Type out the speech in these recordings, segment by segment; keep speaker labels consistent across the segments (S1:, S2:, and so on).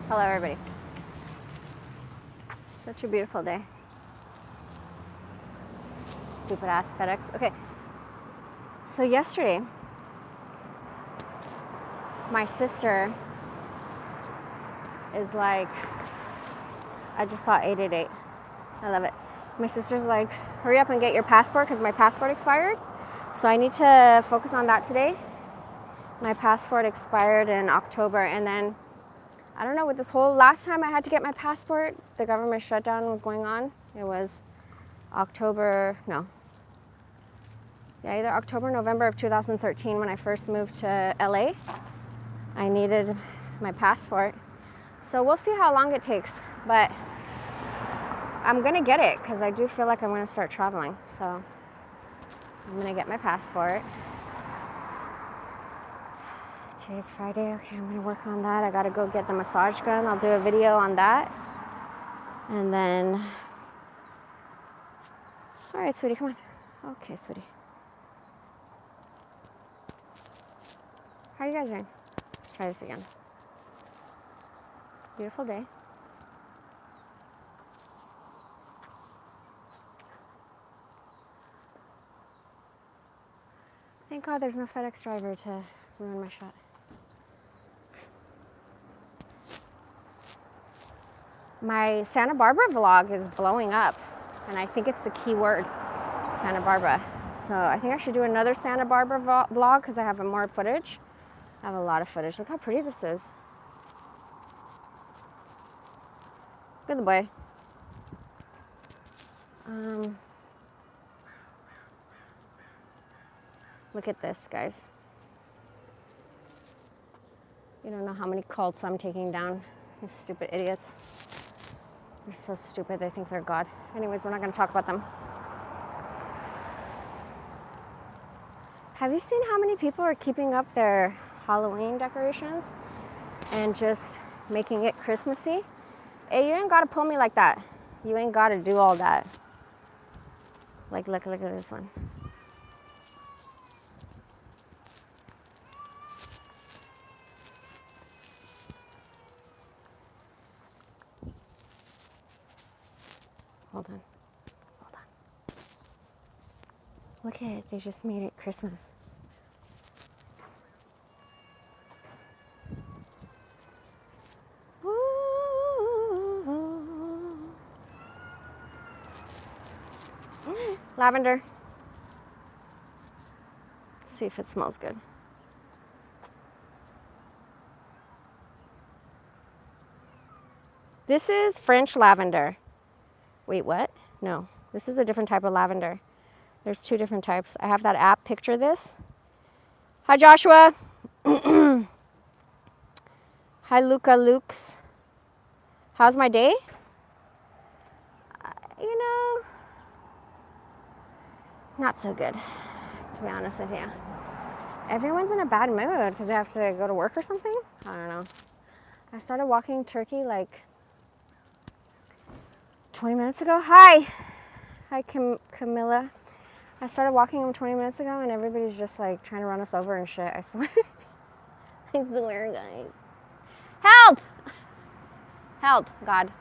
S1: Hello, everybody. Such a beautiful day. Stupid ass FedEx. Okay, so yesterday, my sister is like, I just saw 888. I love it. My sister's like, hurry up and get your passport because my passport expired. So I need to focus on that today. My passport expired in October, and then I don't know, with this whole last time I had to get my passport, the government shutdown was going on. It was either October, November of 2013 when I first moved to LA. I needed my passport. So we'll see how long it takes, but I'm gonna get it because I do feel like I'm gonna start traveling. So I'm gonna get my passport. Today's Friday. Okay, I'm gonna work on that. I gotta go get the massage gun. I'll do a video on that. And then, all right, sweetie, come on. Okay, sweetie. How are you guys doing? Let's try this again. Beautiful day. Thank God there's no FedEx driver to ruin my shot. My Santa Barbara vlog is blowing up, and I think it's the key word, Santa Barbara. So I think I should do another Santa Barbara vlog because I have more footage. I have a lot of footage. Look how pretty this is. Good boy. Look at this, guys. You don't know how many cults I'm taking down. These stupid idiots. They're so stupid, they think they're God. Anyways, we're not gonna talk about them. Have you seen how many people are keeping up their Halloween decorations and just making it Christmassy? Hey, you ain't gotta pull me like that. You ain't gotta do all that. Like, look at this one. Hold on. Look at it, they just made it Christmas. Lavender. Let's see if it smells good. This is French lavender. Wait, what? No, this is a different type of lavender. There's two different types. I have that app, Picture This. Hi, Joshua. Hi, Luca Lukes. How's my day? You know, not so good, to be honest with you. Everyone's in a bad mood because they have to go to work or something. I don't know. I started walking Turkey like 20 minutes ago. Hi, Camilla. I started walking them 20 minutes ago and everybody's just like trying to run us over and shit. I swear. I swear, guys. Help! Help, God.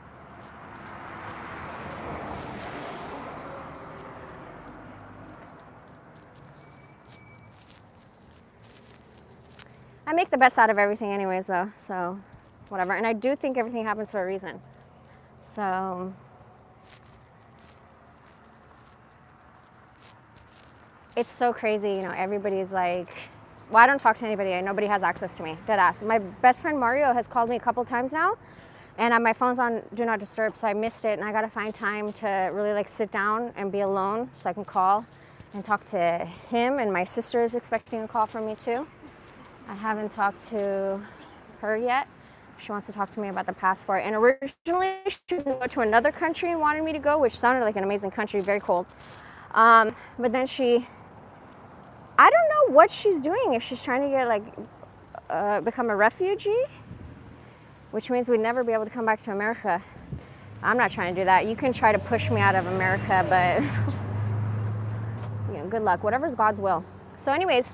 S1: I make the best out of everything anyways though, so whatever. And I do think everything happens for a reason. So it's so crazy, you know, everybody's like, well, I don't talk to anybody. Nobody has access to me, dead ass. My best friend Mario has called me a couple times now, and my phone's on Do Not Disturb, so I missed it, and I gotta find time to really like sit down and be alone so I can call and talk to him, and my sister is expecting a call from me too. I haven't talked to her yet. She wants to talk to me about the passport, and originally she was gonna go to another country and wanted me to go, which sounded like an amazing country, very cold. But then I don't know what she's doing, if she's trying to get like, become a refugee, which means we'd never be able to come back to America. I'm not trying to do that. You can try to push me out of America, but you know, good luck, whatever's God's will. So anyways,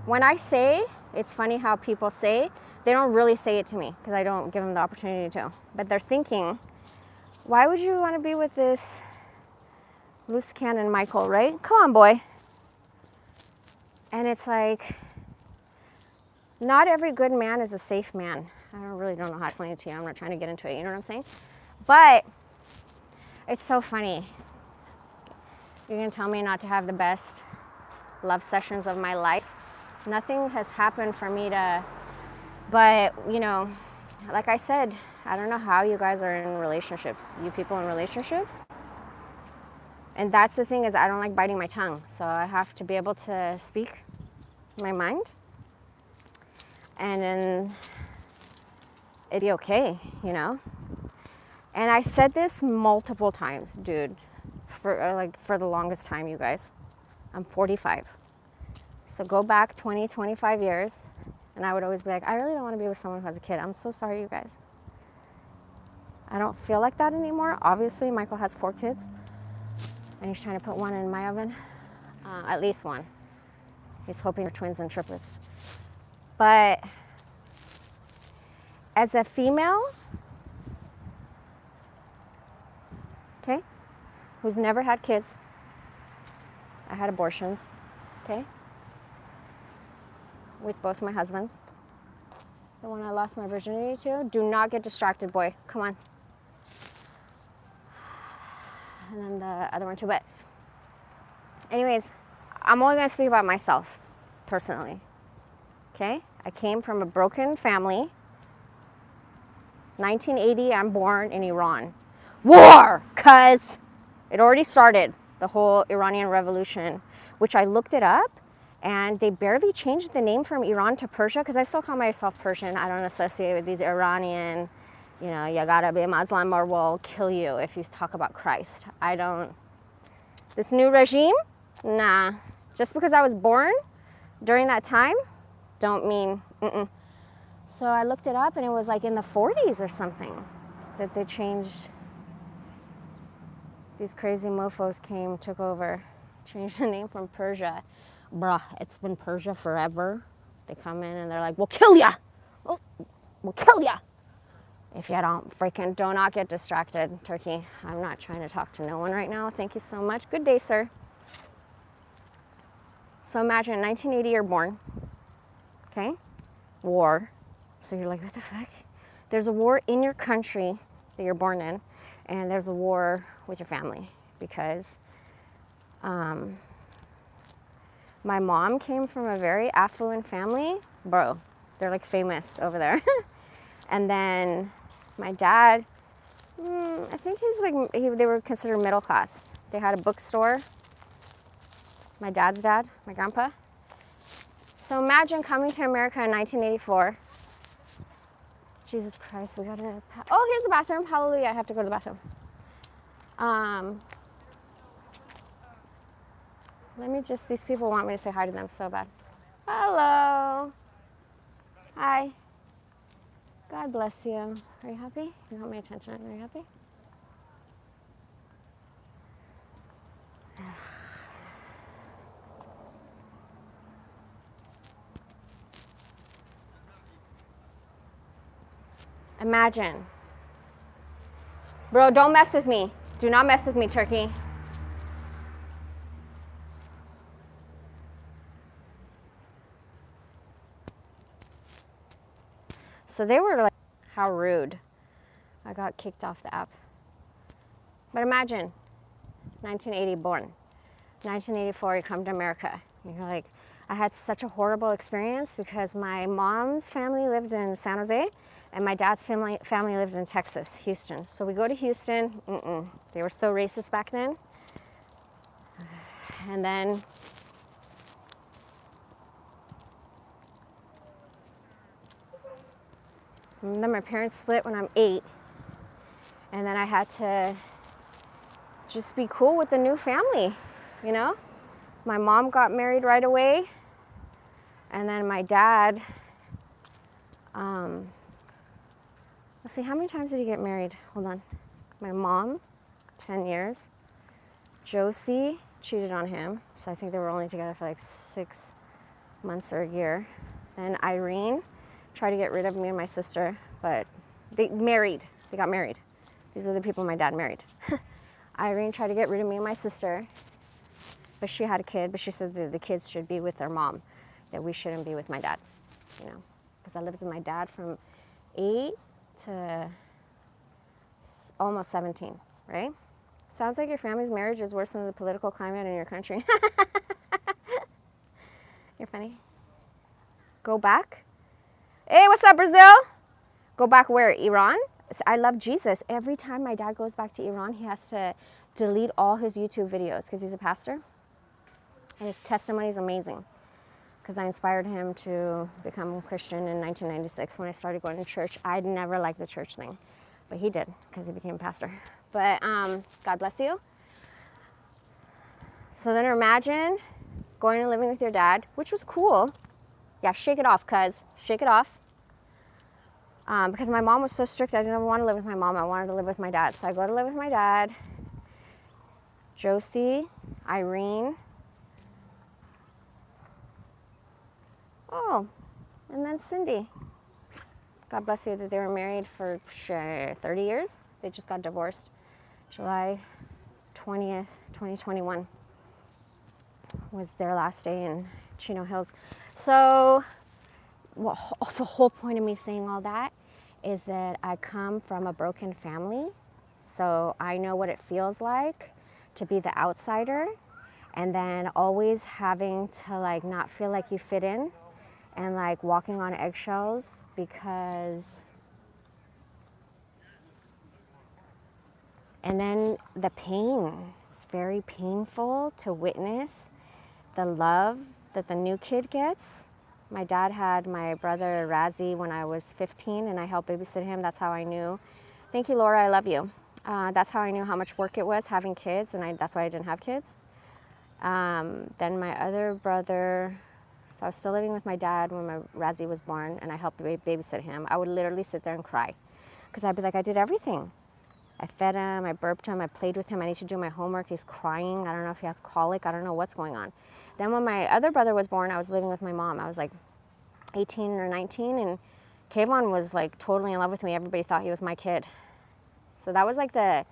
S1: when I say It's funny how people say, they don't really say it to me because I don't give them the opportunity to, but they're thinking, why would you want to be with this loose cannon Michael, right? Come on, boy. And it's like, not every good man is a safe man. I really don't know how to explain it to you. I'm not trying to get into it, you know what I'm saying? But it's so funny. You're gonna tell me not to have the best love sessions of my life. Nothing has happened for me to, but you know, like I said, I don't know how you guys are in relationships, you people in relationships. And that's the thing, is I don't like biting my tongue. So I have to be able to speak my mind. And then it'd be okay, you know? And I said this multiple times, dude, for the longest time, you guys. I'm 45. So go back 20, 25 years, and I would always be like, I really don't want to be with someone who has a kid. I'm so sorry, you guys. I don't feel like that anymore. Obviously, Michael has 4 kids, and he's trying to put one in my oven, at least one. He's hoping for twins and triplets. But as a female, okay, who's never had kids, I had abortions, okay, with both my husbands. The one I lost my virginity to, do not get distracted, boy, come on. And then the other one too, but anyways, I'm only gonna speak about myself, personally, okay? I came from a broken family. 1980, I'm born in Iran. War, cuz it already started, the whole Iranian Revolution, which I looked it up, and they barely changed the name from Iran to Persia, because I still call myself Persian. I don't associate with these Iranian, you know, you gotta be a Muslim or we'll kill you if you talk about Christ. I don't. This new regime, nah. Just because I was born during that time, don't mean, So I looked it up, and it was like in the 40s or something that they changed. These crazy mofos came, took over, changed the name from Persia. Bruh, it's been Persia forever. They come in and they're like, we'll kill ya! Oh, we'll kill ya! If you do not get distracted, Turkey. I'm not trying to talk to no one right now. Thank you so much. Good day, sir. So imagine, 1980 you're born, okay? War. So you're like, what the fuck? There's a war in your country that you're born in, and there's a war with your family, because my mom came from a very affluent family. Bro, they're like famous over there. And then my dad, I think they were considered middle class. They had a bookstore. My dad's dad, my grandpa. So imagine coming to America in 1984. Jesus Christ, we gotta, oh, here's the bathroom. Hallelujah, I have to go to the bathroom. Let me just, these people want me to say hi to them so bad. Hello. Hi. God bless you. Are you happy? You want my attention. Are you happy? Imagine. Bro, don't mess with me. Do not mess with me, Turkey. So they were like, how rude. I got kicked off the app. But imagine, 1980 born. 1984, you come to America. You're like, I had such a horrible experience because my mom's family lived in San Jose and my dad's family lived in Texas, Houston. So we go to Houston, they were so racist back then. And then my parents split when I'm 8. And then I had to just be cool with the new family, you know? My mom got married right away. And then my dad, let's see, how many times did he get married? Hold on. My mom, 10 years. Josie cheated on him. So I think they were only together for like 6 months or a year. Then Irene tried to get rid of me and my sister, but they got married. These are the people my dad married. Irene tried to get rid of me and my sister, but she had a kid, but she said that the kids should be with their mom, that we shouldn't be with my dad, you know, because I lived with my dad from 8 to almost 17, right? Sounds like your family's marriage is worse than the political climate in your country. You're funny. Go back. Hey, what's up, Brazil? Go back where? Iran? I love Jesus. Every time my dad goes back to Iran, he has to delete all his YouTube videos because he's a pastor. And his testimony is amazing because I inspired him to become a Christian in 1996 when I started going to church. I'd never liked the church thing, but he did because he became a pastor. But God bless you. So then imagine going and living with your dad, which was cool. Yeah, shake it off, cuz. Shake it off. Because my mom was so strict, I didn't want to live with my mom. I wanted to live with my dad. So I go to live with my dad, Josie, Irene. Oh, and then Cindy. God bless you that they were married for 30 years. They just got divorced. July 20th, 2021 was their last day in Chino Hills. So the whole point of me saying all that is that I come from a broken family. So I know what it feels like to be the outsider and then always having to like not feel like you fit in and like walking on eggshells because, and then the pain, it's very painful to witness the love that the new kid gets. My dad had my brother Razzie when I was 15 and I helped babysit him. That's how I knew. Thank you, Laura, I love you. That's how I knew how much work it was having kids, and that's why I didn't have kids. Then my other brother, so I was still living with my dad when my Razzie was born and I helped babysit him. I would literally sit there and cry because I'd be like, I did everything. I fed him, I burped him, I played with him, I need to do my homework, he's crying, I don't know if he has colic, I don't know what's going on. Then when my other brother was born, I was living with my mom. I was like 18 or 19 and Kayvon was like totally in love with me. Everybody thought he was my kid. So that was like the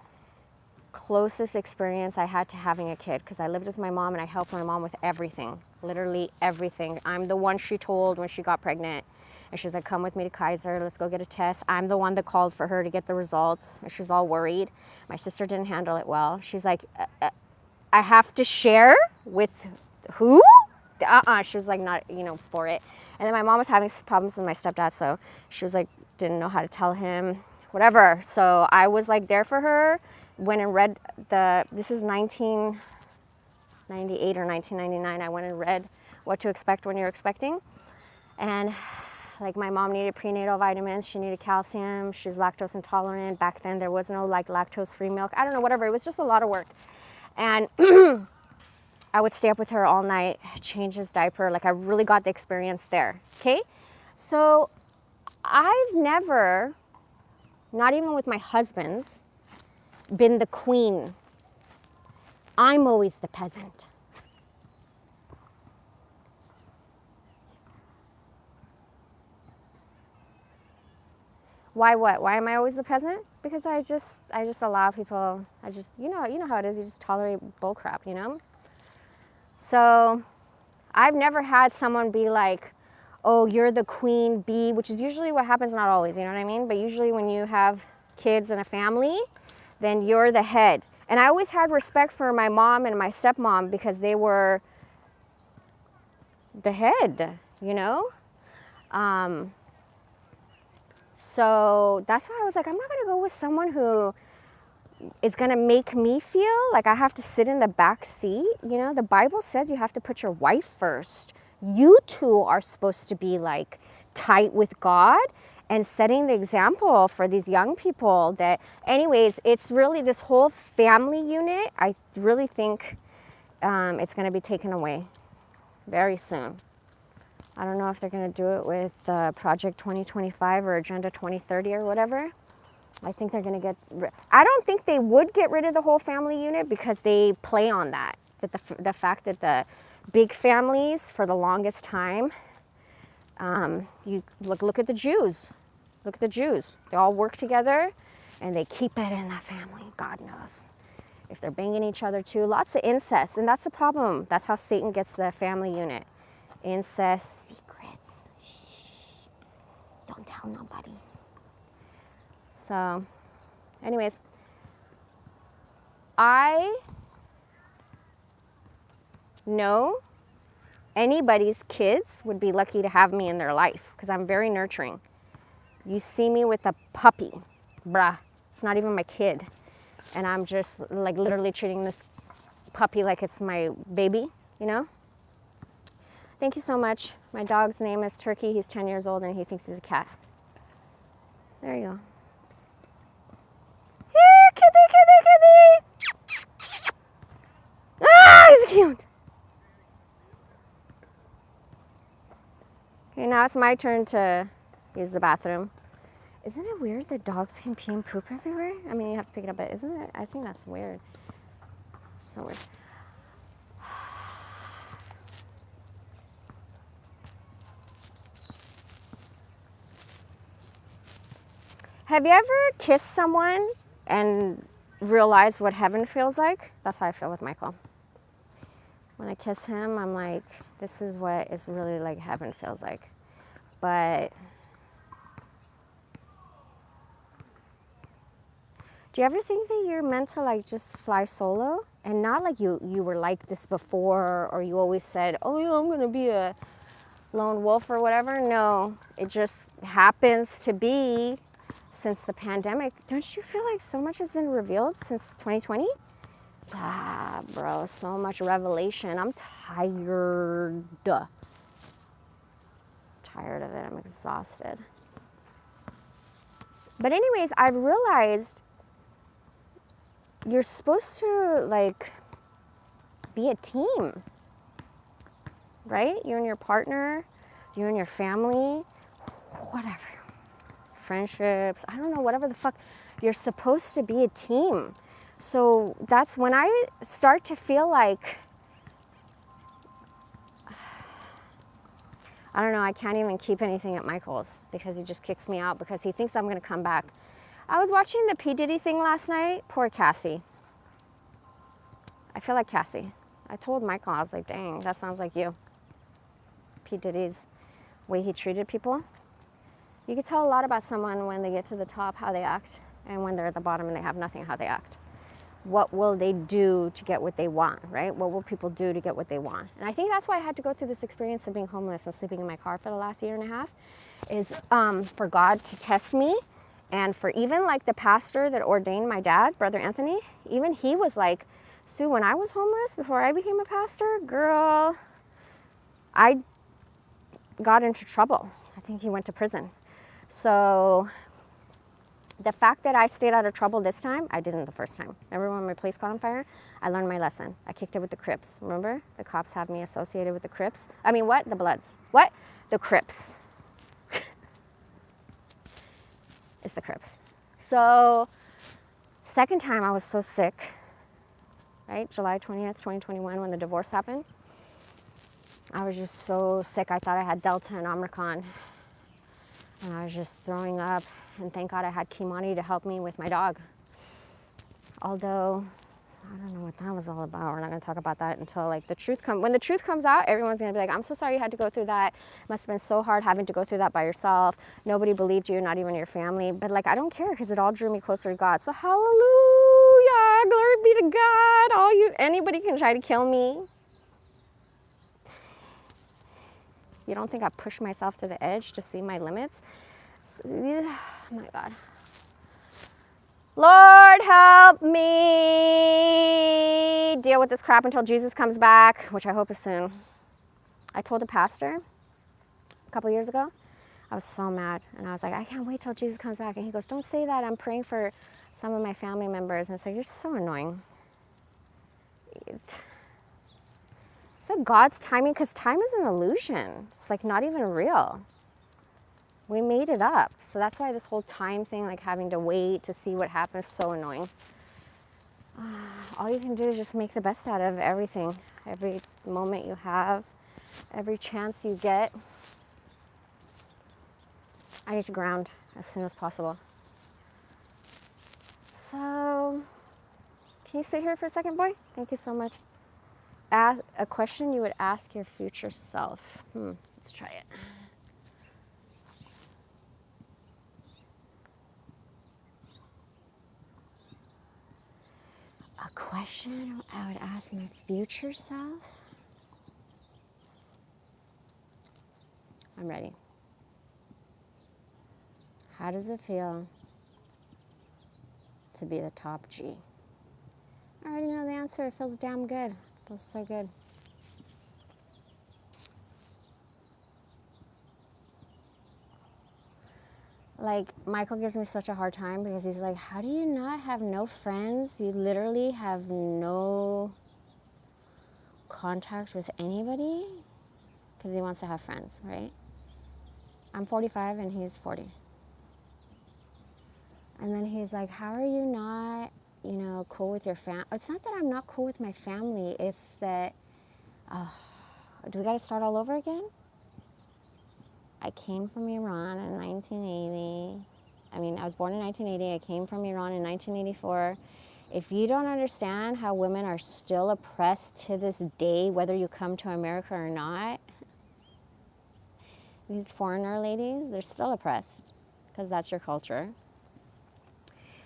S1: closest experience I had to having a kid because I lived with my mom and I helped my mom with everything, literally everything. I'm the one she told when she got pregnant. And she's like, come with me to Kaiser, let's go get a test. I'm the one that called for her to get the results. And she's all worried. My sister didn't handle it well. She's like, I have to share with who? She was like not, for it. And then my mom was having problems with my stepdad, so she was like, didn't know how to tell him, whatever. So I was like there for her, went and read this is 1998 or 1999. I went and read What to Expect When You're Expecting. And like my mom needed prenatal vitamins, she needed calcium, she's lactose intolerant. Back then there was no like lactose-free milk. I don't know, whatever, it was just a lot of work. And I would stay up with her all night, change his diaper. Like I really got the experience there, okay? So I've never, not even with my husbands, been the queen. I'm always the peasant. Why what? Why am I always the peasant? Because I just allow people, you know how it is, you just tolerate bullcrap, So I've never had someone be like, oh, you're the queen bee, which is usually what happens, not always, you know what I mean? But usually when you have kids and a family, then you're the head. And I always had respect for my mom and my stepmom because they were the head, So that's why I was like, I'm not gonna go with someone who is gonna make me feel like I have to sit in the back seat. The Bible says you have to put your wife first. You two are supposed to be like tight with God and setting the example for these young people that, anyways, it's really this whole family unit. I really think it's gonna be taken away very soon. I don't know if they're gonna do it with Project 2025 or Agenda 2030 or whatever. I think they're gonna I don't think they would get rid of the whole family unit because they play on that the fact that the big families for the longest time You look at the Jews. Look at the Jews. They all work together and they keep it in the family. God knows. If they're banging each other too, lots of incest. And that's the problem. That's how Satan gets the family unit. Incest, secrets. Shh. Don't tell nobody. So, anyways, I know anybody's kids would be lucky to have me in their life because I'm very nurturing. You see me with a puppy, bruh, it's not even my kid. And I'm just like literally treating this puppy like it's my baby, you know? Thank you so much. My dog's name is Turkey. He's 10 years old and he thinks he's a cat. There you go. Here, kitty, kitty, kitty. Ah, he's cute. Okay, now it's my turn to use the bathroom. Isn't it weird that dogs can pee and poop everywhere? I mean, you have to pick it up, but isn't it? I think that's weird. So weird. Have you ever kissed someone and realized what heaven feels like? That's how I feel with Michael. When I kiss him, I'm like, this is what it's really like heaven feels like. But do you ever think that you're meant to like just fly solo? And not like you were like this before, or you always said, oh yeah, I'm gonna be a lone wolf or whatever. No, it just happens to be since the pandemic. Don't you feel like so much has been revealed since 2020? Ah, bro, so much revelation. I'm tired. Tired of it. I'm exhausted. But anyways, I've realized you're supposed to like be a team, right? You and your partner, you and your family, whatever. Friendships, I don't know, whatever the fuck. You're supposed to be a team. So that's when I start to feel like, I don't know, I can't even keep anything at Michael's because he just kicks me out because he thinks I'm gonna come back. I was watching the P. Diddy thing last night. Poor Cassie. I feel like Cassie. I told Michael, I was like, dang, that sounds like you. P. Diddy's way he treated people. You can tell a lot about someone when they get to the top, how they act, and when they're at the bottom and they have nothing, how they act. What will they do to get what they want, right? What will people do to get what they want? And I think that's why I had to go through this experience of being homeless and sleeping in my car for the last year and a half, is for God to test me. And for even like the pastor that ordained my dad, Brother Anthony, even he was like, Sue, when I was homeless, before I became a pastor, girl, I got into trouble. I think he went to prison. So the fact that I stayed out of trouble this time, I didn't the first time. Remember when my place caught on fire? I learned my lesson. I kicked it with the Crips. Remember? The cops have me associated with the Crips. I mean, what? The Bloods. What? The Crips. It's the Crips. So, second time I was so sick, right? July 20th, 2021, when the divorce happened. I was just so sick. I thought I had Delta and Omicron. And I was just throwing up. And thank God I had Kimani to help me with my dog. Although, I don't know what that was all about. We're not going to talk about that until like the truth comes. When the truth comes out, everyone's going to be like, I'm so sorry you had to go through that. It must have been so hard having to go through that by yourself. Nobody believed you, not even your family. But like, I don't care because it all drew me closer to God. So hallelujah, glory be to God. Anybody can try to kill me. You don't think I push myself to the edge to see my limits? Oh my God. Lord, help me deal with this crap until Jesus comes back, which I hope is soon. I told a pastor a couple years ago, I was so mad. And I was like, I can't wait till Jesus comes back. And he goes, don't say that. I'm praying for some of my family members. And it's like, you're so annoying. It's like God's timing, because time is an illusion. It's like not even real. We made it up. So that's why this whole time thing, like having to wait to see what happens, is so annoying. All you can do is just make the best out of everything. Every moment you have, every chance you get. I need to ground as soon as possible. So, can you sit here for a second, boy? Thank you so much. Ask a question you would ask your future self. Let's try it. A question I would ask my future self? I'm ready. How does it feel to be the top G? I already know the answer. It feels damn good. It feels so good. Like, Michael gives me such a hard time because he's like, how do you not have no friends? You literally have no contact with anybody? Because he wants to have friends, right? I'm 45 and he's 40. And then he's like, how are you not, cool with your family? It's not that I'm not cool with my family. It's that, do we got to start all over again? I came from Iran in 1980. I was born in 1980. I came from Iran in 1984. If you don't understand how women are still oppressed to this day, whether you come to America or not, these foreigner ladies, they're still oppressed because that's your culture.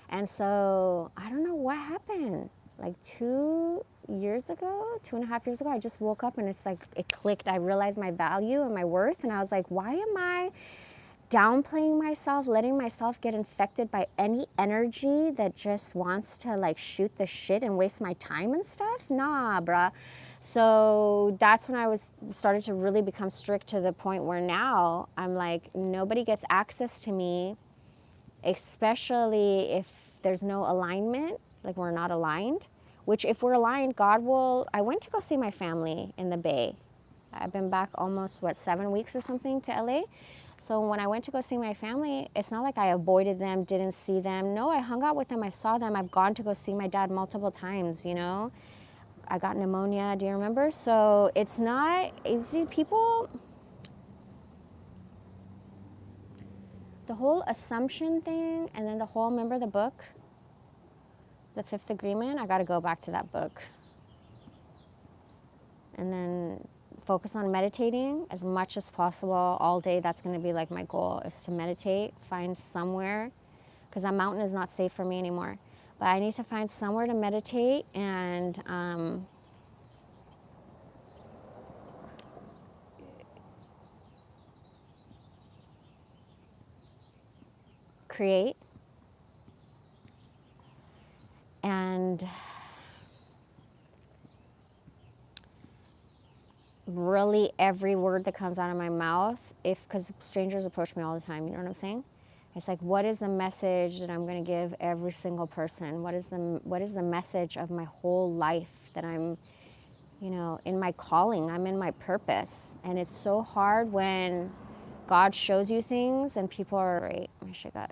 S1: And so I don't know what happened. Like 2.5 years ago, I just woke up and it's like it clicked. I realized my value and my worth, and I was like, why am I downplaying myself, letting myself get infected by any energy that just wants to like shoot the shit and waste my time and stuff? Nah, bruh. So that's when I started to really become strict to the point where now I'm like, nobody gets access to me, especially if there's no alignment, like we're not aligned, which if we're aligned, God will. I went to go see my family in the Bay. I've been back almost, 7 weeks or something to LA. So when I went to go see my family, it's not like I avoided them, didn't see them. No, I hung out with them, I saw them. I've gone to go see my dad multiple times, I got pneumonia, do you remember? So it's not, people, the whole assumption thing, and then the whole, remember the book, The Fifth Agreement? I gotta go back to that book. And then focus on meditating as much as possible all day. That's gonna be like my goal, is to meditate, find somewhere, because a mountain is not safe for me anymore. But I need to find somewhere to meditate and create. And really every word that comes out of my mouth, because strangers approach me all the time, you know what I'm saying? It's like, what is the message that I'm going to give every single person? What is the message of my whole life that I'm, in my calling, I'm in my purpose. And it's so hard when God shows you things and people are, right, my shit got.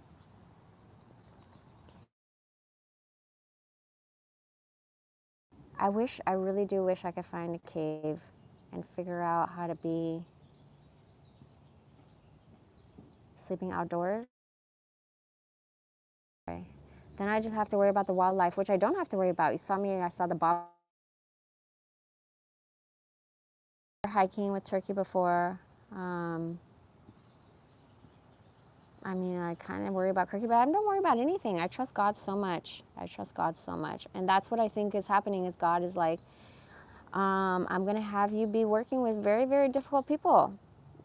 S1: I really do wish I could find a cave and figure out how to be sleeping outdoors. Then I just have to worry about the wildlife, which I don't have to worry about. You saw me, I saw the bob hiking with Turkey before. I kind of worry about Turkey, but I don't worry about anything. I trust God so much. And that's what I think is happening, is God is like, I'm going to have you be working with very, very difficult people.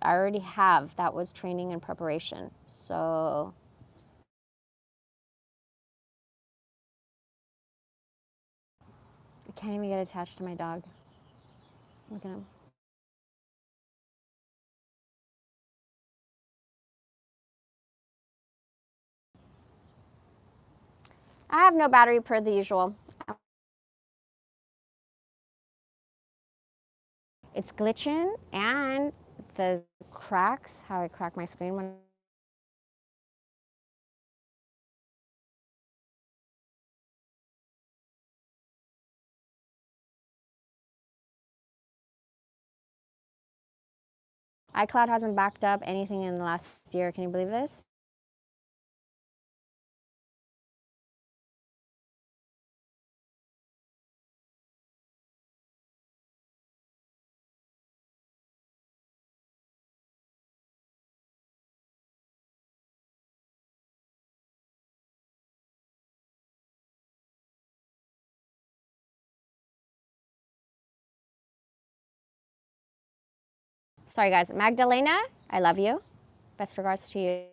S1: I already have. That was training and preparation. So I can't even get attached to my dog. Look at him. I have no battery per the usual. It's glitching, and the cracks, how I crack my screen when iCloud hasn't backed up anything in the last year. Can you believe this? Sorry guys, Magdalena, I love you. Best regards to you.